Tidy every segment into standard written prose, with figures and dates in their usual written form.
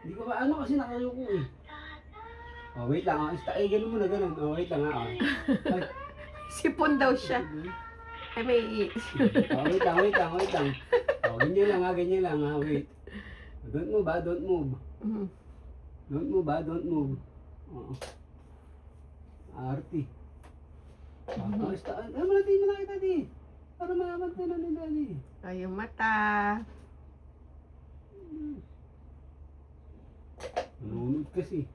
Hindi ko ba, ano kasi nakayuko eh. Oh, wait lang. Ay, ganun mo na, ganun. Oh, wait lang ha. Ay, Sipon daw siya. Ay, may oh, wait lang, wait lang, wait lang. Oh, ganyan lang ha, ganyan lang ha, wait. Don't move ha, don't move. Don't move ha, don't move. Oo. Arti. Ay, malati mo na kita di. Para malaman ka na ni Daddy. Ay, yung mata. Nunod kasi.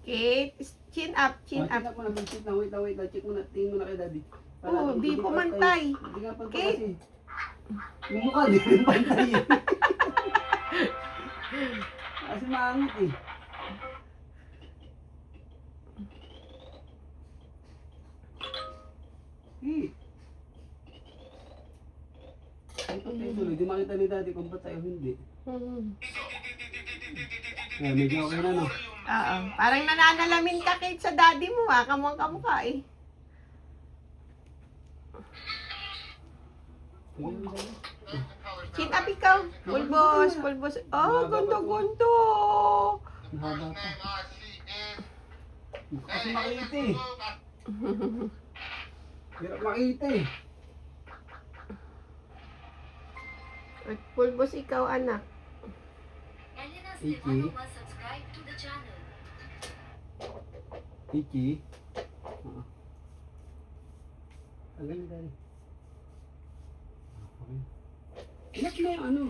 Kate, chin up, chin Check up. mo na, check na, wait lang, wait lang. Check mo na, tingin mo na kay Daddy. Oh, di pumantay. Hindi nga pantay Kate. kasi. Yung mukha, di rin pantay eh. Kasi maangit eh. Eh. Ay, patay tuloy. Di makita ni Daddy kung patay o hindi. Eh, medyo okay na no? Oo. Parang nananalamin ka, Kate, sa daddy mo, ha? Kamukhang kamukha, eh. Chin up ikaw. Pulbos, pulbos. Oh, gunto-gunto. Mahaba pa. Kasi makita eh. Hirap makita eh. At pulbos ikaw, anak. Iki. Iki. Tagal na Daddy. Okay. Inak na yung ano.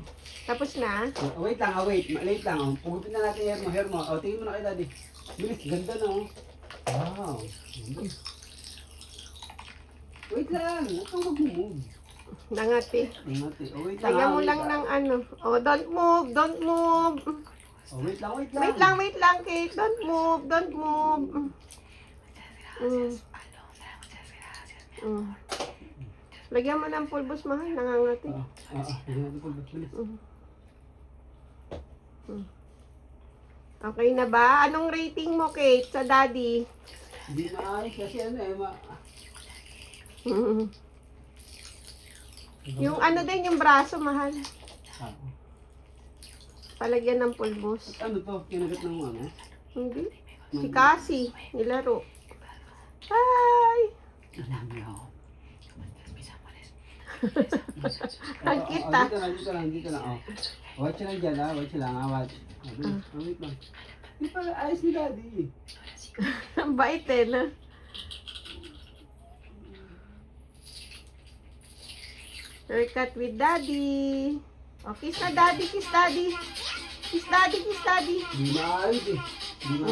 Tapos na? Oh, wait lang, wait. Late lang. Oh. Pugupin na natin yung hair mo. Oh, tingin mo na kay Daddy. Bilis, ganda na oh. Wow. Wait lang. Huwag kang mag-move. Nangati. Ingati. Oh, wait lang. Lagyan mo wait lang ng ano. Oh, don't move, don't move. Oh, wait lang, wait lang. Wait lang, Kate. Don't move, don't move. Lagyan mo ng pulbos, mahal. Nangangati. Tingnan ko bilis. Okay na ba? Anong rating mo, Kate, sa daddy? Hindi maayos kasi ano eh. Yung ano din, yung braso, mahal. Ah. Palagyan ng pulbos. At ano to? Kinagat ng ano? Hindi. Si Cassie, nilaro. Hi! Ang cute, ah. Dito lang. Oh. Watch lang dyan ah. Watch lang ah. Watch. Wait lang. Di pala ayos ni Daddy. Ang bait eh, no? Haircut with daddy. Oh, kiss na daddy, kiss daddy. Kiss daddy, kiss daddy. Di na ayos eh. Di na